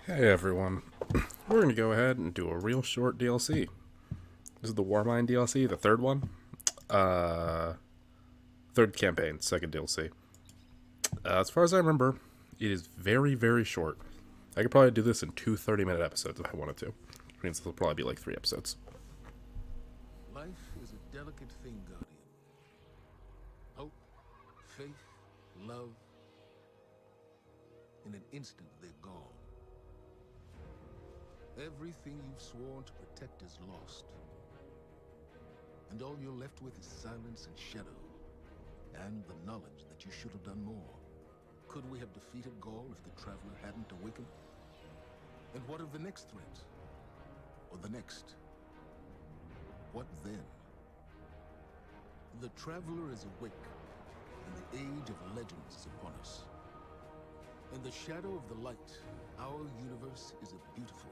Hey everyone, we're going to go ahead and do a real short DLC. This is the Warmind DLC, the third one. Uh, Third campaign, second DLC. As far as I remember, it is very, very short. I could probably do this in two 30-minute episodes if I wanted to. Which means this will probably be like 3 episodes. Life is a delicate thing, Guardian. Hope, faith, love. In an instant, they're gone. Everything you've sworn to protect is lost. And all you're left with is silence and shadow. And the knowledge that you should have done more. Could we have defeated Gaul if the Traveler hadn't awakened? And what of the next threat? Or the next? What then? The Traveler is awake, and the age of legends is upon us. In the shadow of the light, our universe is a beautiful,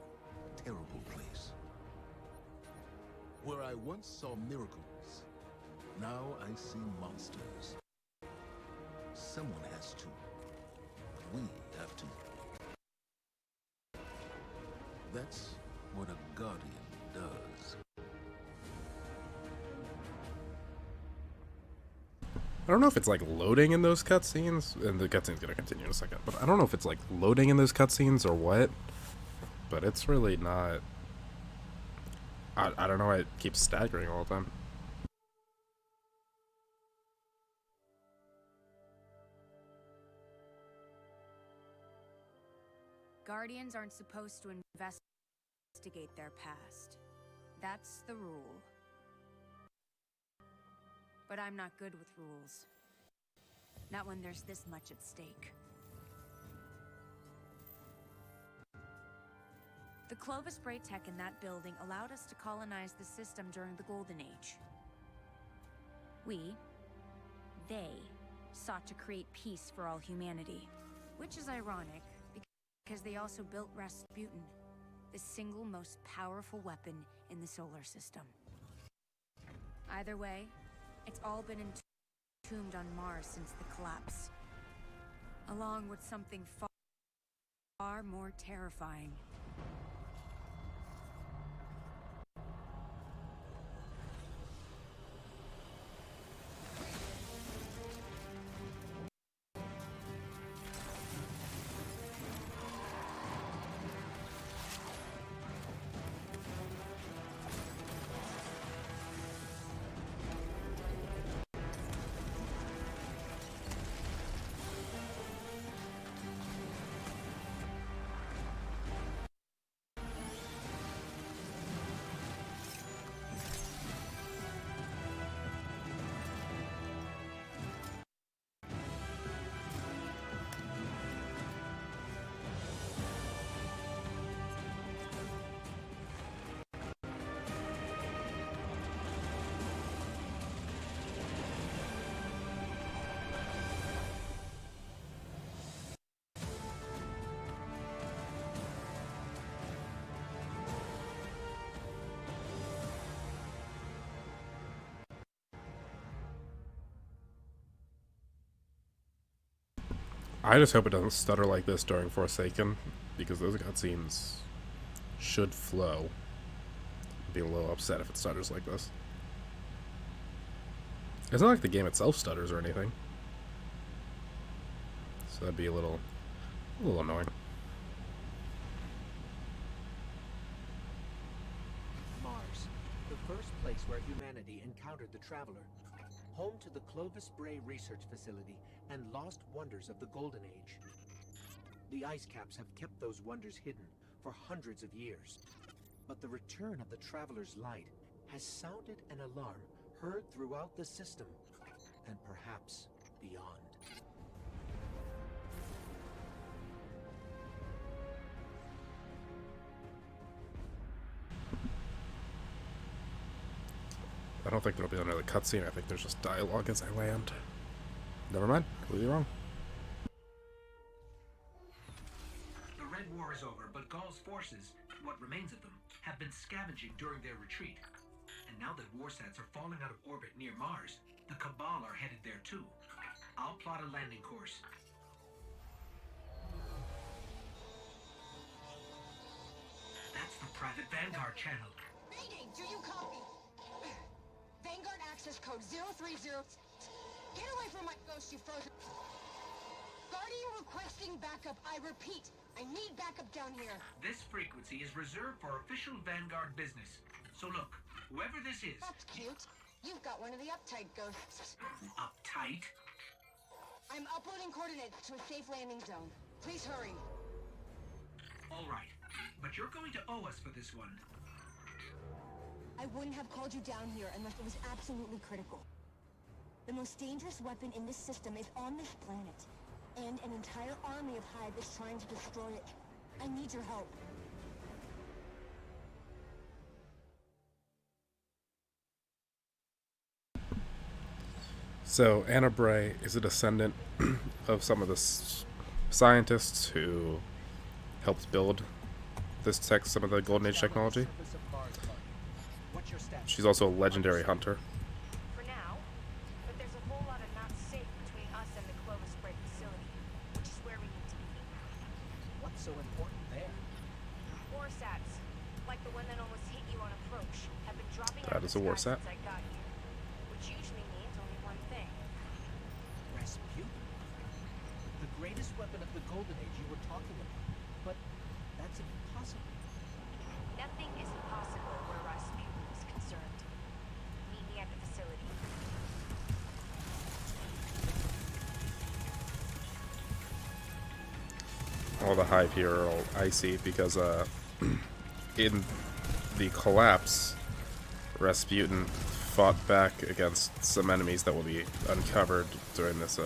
terrible place. Where I once saw miracles, now I see monsters. Someone has to. We have to. That's what a Guardian does. I don't know if it's like loading in those cutscenes, and the cutscene's going to continue in a second, but I don't know if it's like loading in those cutscenes or what, but it's really not. I don't know why it keeps staggering all the time. Guardians aren't supposed to investigate their past. That's the rule. But I'm not good with rules. Not when there's this much at stake. The Clovis spray tech in that building allowed us to colonize the system during the Golden Age. They, sought to create peace for all humanity. Which is ironic, because they also built Rasputin, the single most powerful weapon in the solar system. Either way, it's all been entombed on Mars since the collapse. Along with something far more terrifying. I just hope it doesn't stutter like this during Forsaken, because those cutscenes should flow. I'd be a little upset if it stutters like this. It's not like the game itself stutters or anything. So that'd be a little annoying. Mars, the first place where humanity encountered the Traveler. Home to the Clovis Bray Research Facility and lost wonders of the Golden Age. The ice caps have kept those wonders hidden for hundreds of years. But the return of the Traveler's light has sounded an alarm heard throughout the system, and perhaps beyond. I don't think there'll be another cutscene. I think there's just dialogue as I land. Never mind. Completely wrong. The Red War is over, but Gaul's forces, what remains of them, have been scavenging during their retreat. And now that warsats are falling out of orbit near Mars, the Cabal are headed there too. I'll plot a landing course. private Vanguard channel. Mayday, do you copy? Vanguard access code 030. Get away from my ghost, you frozen. Guardian requesting backup. I repeat, I need backup down here. This frequency is reserved for official Vanguard business. So look, whoever this is... That's cute. You've got one of the uptight ghosts. Uptight? I'm uploading coordinates to a safe landing zone. Please hurry. All right, but you're going to owe us for this one. I wouldn't have called you down here unless it was absolutely critical. The most dangerous weapon in this system is on this planet, and an entire army of Hive is trying to destroy it. I need your help. So Anna Bray is a descendant of some of the scientists who helped build some of the Golden Age technology. What's your status? She's also a legendary hunter. For now, but there's a whole lot of not safe between us and the Clovis Break facility, which is where we need to be. What's so important there? Warsats, like the one that almost hit you on approach, have been dropping That out of is a the sky warsat. since I got here, which usually means only one thing. Rasputin. The greatest weapon of the Golden Age you were talking about. But that's impossible. Nothing is impossible where Rasputin is concerned. Meet me at the facility. All the Hive here are all icy because in the collapse, Rasputin fought back against some enemies that will be uncovered during this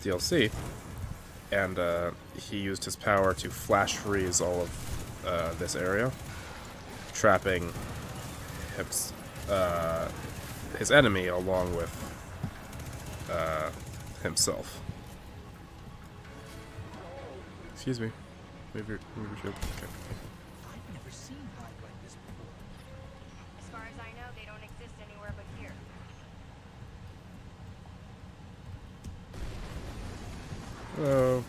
DLC, and he used his power to flash freeze all of this area, trapping his enemy along with himself. Excuse me. Move your shield. Okay. I've never seen Hive like this before. As far as I know, they don't exist anywhere but here. Hello.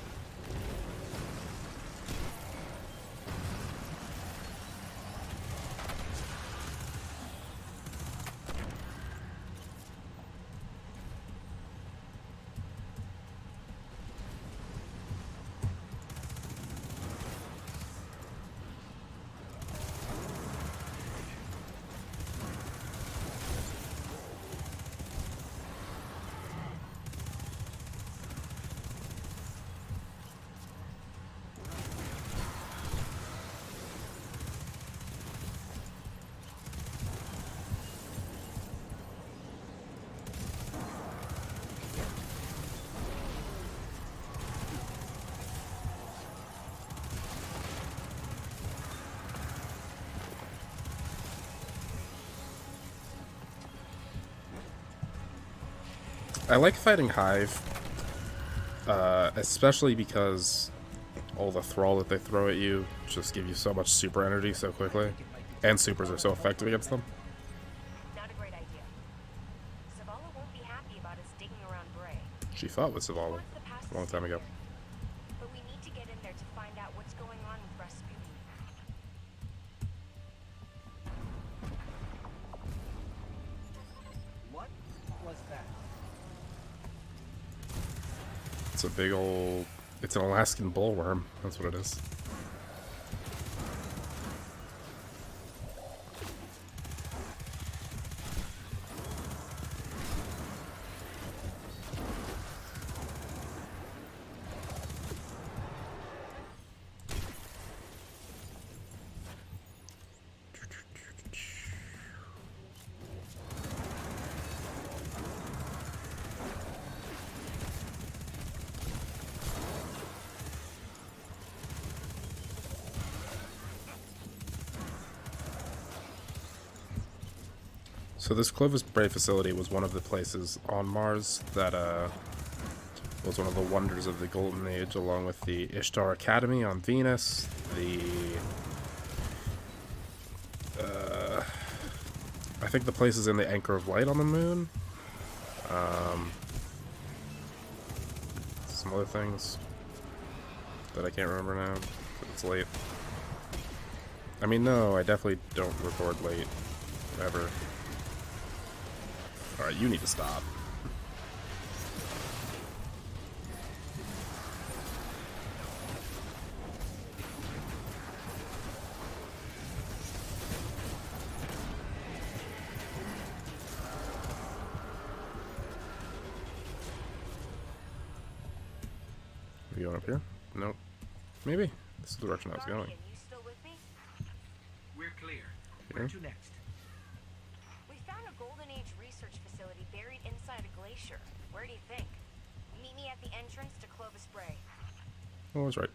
I like fighting Hive, especially because all the thrall that they throw at you just give you so much super energy so quickly, and supers are so effective against them. Not a great idea. Zavala won't be happy about us digging around Bray. She fought with He Zavala wants the past a long time ago. to stay there. But we need to get in there to find out what's going on with Rasputin. What was that? It's a big old... It's an Alaskan bullworm. That's what it is. So this Clovis Bray facility was one of the places on Mars that was one of the wonders of the Golden Age, along with the Ishtar Academy on Venus, the I think the place is in the Anchor of Light on the Moon, some other things that I can't remember now, but it's late. I mean, no, I definitely don't record late. Ever. Alright, you need to stop. Are we going up here? Nope. Maybe. This is the direction I was going. You still with me? We're clear. Here. Where to next? We found a Golden Age research facility buried inside a glacier. Where do you think? Meet me at the entrance to Clovis Bray. Oh, I was right.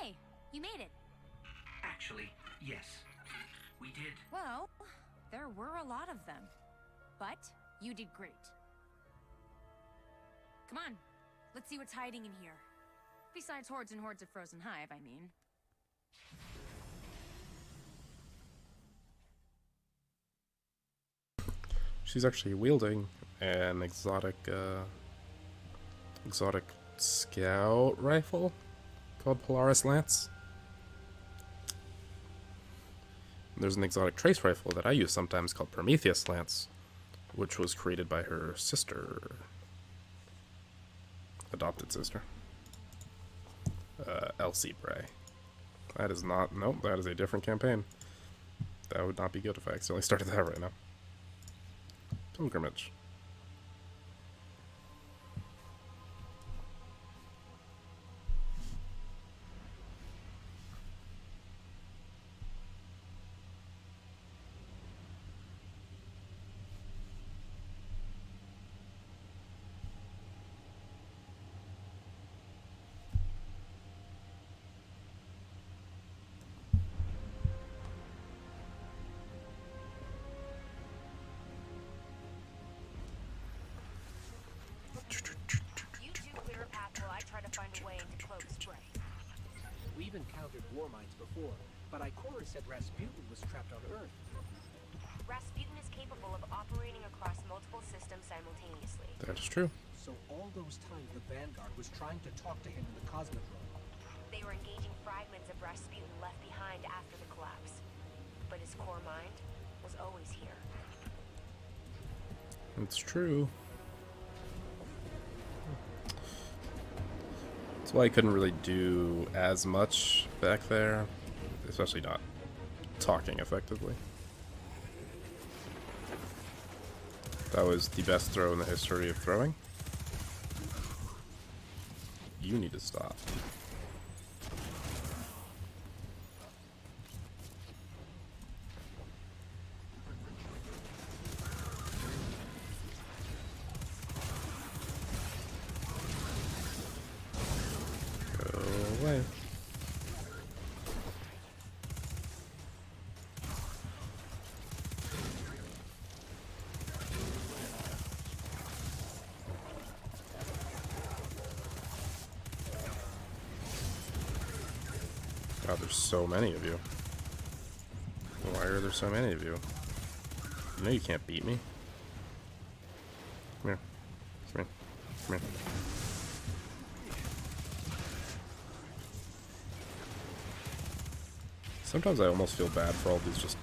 Hey, you made it. Actually, yes. We did. Well, there were a lot of them. But you did great. Come on, let's see what's hiding in here. Besides hordes and hordes of frozen hive, I mean. She's actually wielding an exotic scout rifle called Polaris Lance. There's an exotic trace rifle that I use sometimes called Prometheus Lance, which was created by her sister. Adopted sister. Elsie Bray. That is not... Nope, that is a different campaign. That would not be good if I accidentally started that right now. Pilgrimage. You two clear a path while I try to find a way into Clovis Bray. We've encountered Warminds before, but Ikora said Rasputin was trapped on Earth. Rasputin is capable of operating across multiple systems simultaneously. That is true. So all those times the Vanguard was trying to talk to him in the Cosmodrome. They were engaging fragments of Rasputin left behind after the collapse. But his core mind was always here. It's true. That's why I couldn't really do as much back there, especially not talking effectively. That was the best throw in the history of throwing. You need to stop. Go away. God, there's so many of you. Why are there so many of you? You know you can't beat me. Come here. Come here. Come here. Sometimes I almost feel bad for all these just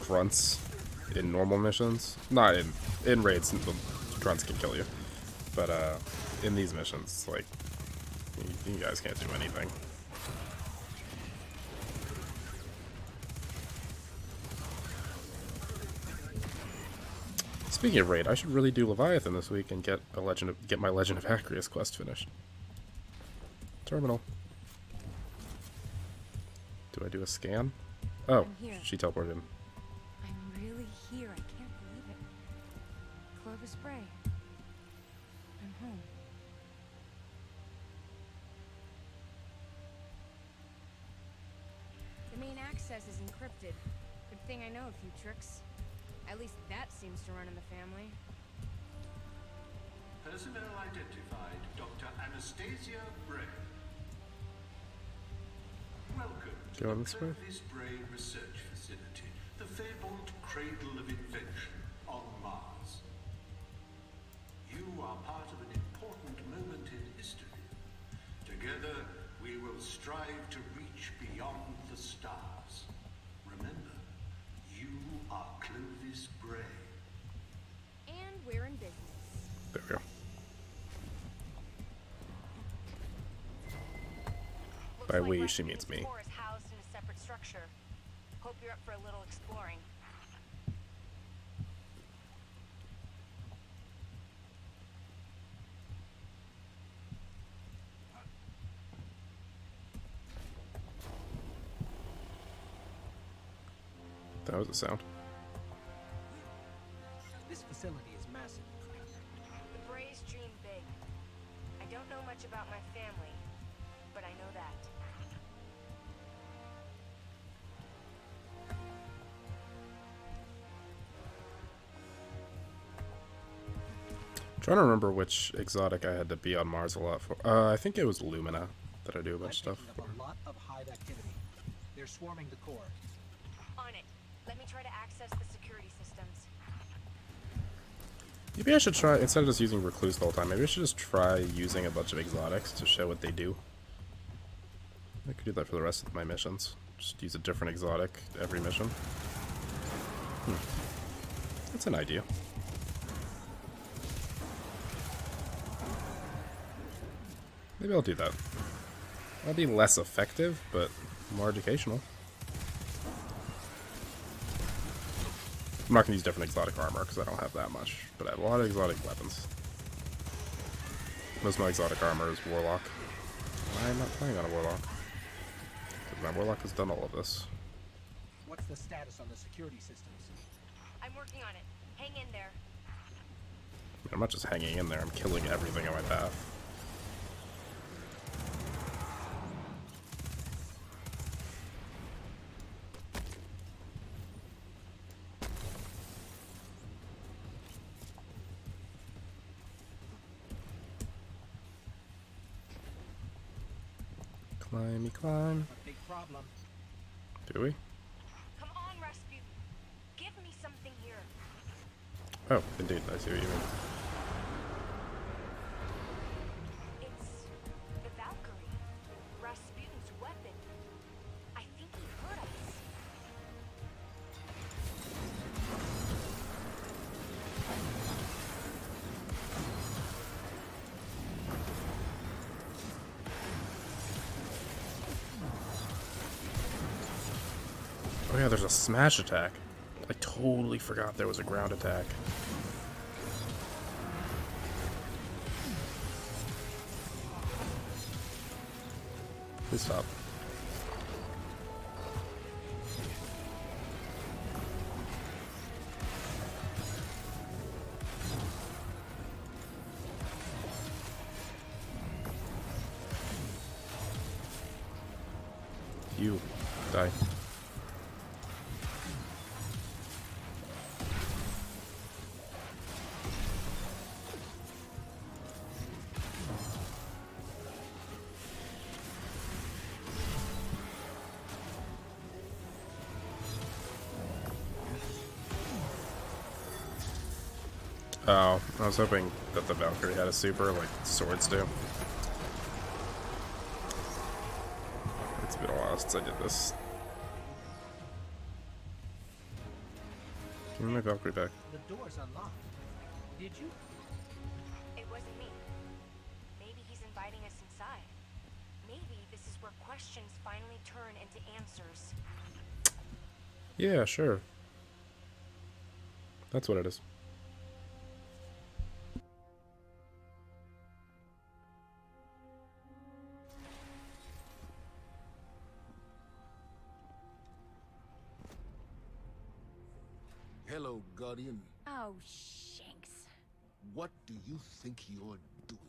grunts in normal missions. Not in raids, grunts can kill you. But in these missions, like, you guys can't do anything. Speaking of raid, I should really do Leviathan this week and get my Legend of Acreus quest finished. Terminal. Do I do a scan? Oh, I'm here. she teleported him. I'm really here. I can't believe it. Clovis Bray. I'm home. The main access is encrypted. Good thing I know a few tricks. At least that seems to run in the family. Personnel identified, Dr. Anastasia Bray. Welcome to Go the this way. Clovis Bray Research Facility, the fabled cradle of invention on Mars. You are part of an important moment in history. Together, we will strive to reach beyond the stars. Remember, you are Clovis Bray. And we're in business. There we go. By we, she means me. Core is housed in a separate structure. Hope you're up for a little exploring. That was a sound. This facility is massive. The Brays dream big. I don't know much about my family, but I know that. Trying to remember which exotic I had to be on Mars a lot for. I think it was Lumina that I do a bunch of stuff. Picking up a lot of hive activity. They're swarming the core. On it. Let me try to access the security systems. Maybe I should try, instead of just using Recluse the whole time, maybe I should just try using a bunch of exotics to show what they do. I could do that for the rest of my missions. Just use a different exotic every mission. That's an idea. Maybe I'll do that. That'll be less effective, but more educational. I'm not going to use different exotic armor because I don't have that much, but I have a lot of exotic weapons. Most of my exotic armor is Warlock. I'm not playing on a Warlock. Because my Warlock has done all of this. What's the status on the security systems? I'm working on it. Hang in there. I'm not just hanging in there, I'm killing everything on my path. Climby climb. A big problem. Do we? Come on, Rasputin. Give me something here. Oh, indeed, I see what you mean. It's the Valkyrie. Rasputin's weapon. I think he heard us. Oh yeah, there's a smash attack. I totally forgot there was a ground attack. Please stop. You die. Oh, I was hoping that the Valkyrie had a super like swords do. It's been a while since I did this. Give me my Valkyrie back. The door's unlocked. Did you? It wasn't me. Maybe he's inviting us inside. Maybe this is where questions finally turn into answers. Yeah, sure. That's what it is. Hello, Guardian. Oh, shanks. What do you think you're doing?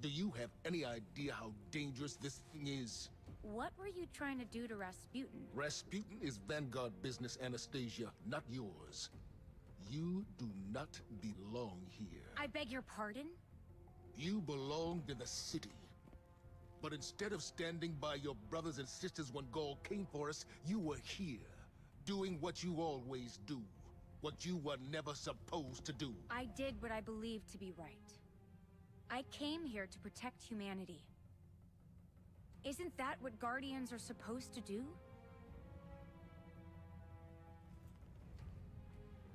Do you have any idea how dangerous this thing is? What were you trying to do to Rasputin? Rasputin is Vanguard business, Anastasia, not yours. You do not belong here. I beg your pardon? You belong to the city. But instead of standing by your brothers and sisters when Gaul came for us, you were here, doing what you always do. What you were never supposed to do. I did what I believed to be right. I came here to protect humanity. Isn't that what Guardians are supposed to do?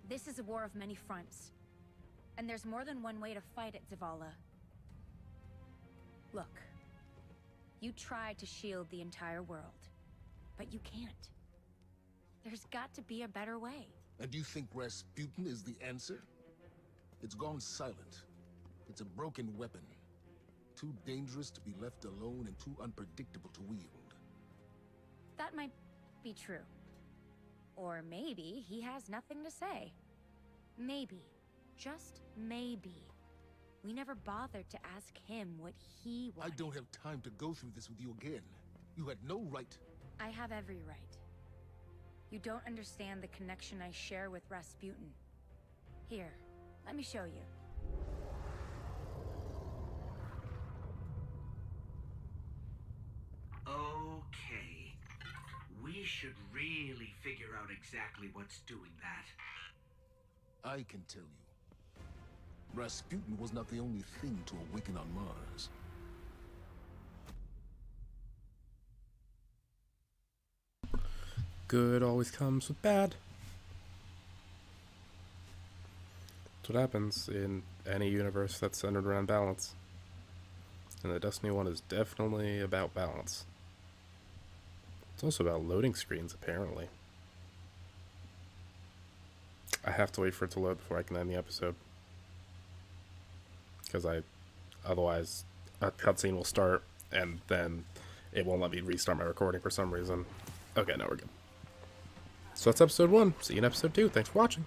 This is a war of many fronts. And there's more than one way to fight it, Zavala. Look. You tried to shield the entire world. But you can't. There's got to be a better way. And you think Rasputin is the answer? It's gone silent. It's a broken weapon. Too dangerous to be left alone and too unpredictable to wield. That might be true. Or maybe he has nothing to say. Maybe. Just maybe. We never bothered to ask him what he wanted. I don't have time to go through this with you again. You had no right. I have every right. You don't understand the connection I share with Rasputin. Here, let me show you. Okay. We should really figure out exactly what's doing that. I can tell you. Rasputin was not the only thing to awaken on Mars. Good always comes with bad. That's what happens in any universe that's centered around balance. And the Destiny one is definitely about balance. It's also about loading screens, apparently. I have to wait for it to load before I can end the episode. Because otherwise a cutscene will start and then it won't let me restart my recording for some reason. Okay, now we're good. So that's episode 1. See you in episode 2. Thanks for watching.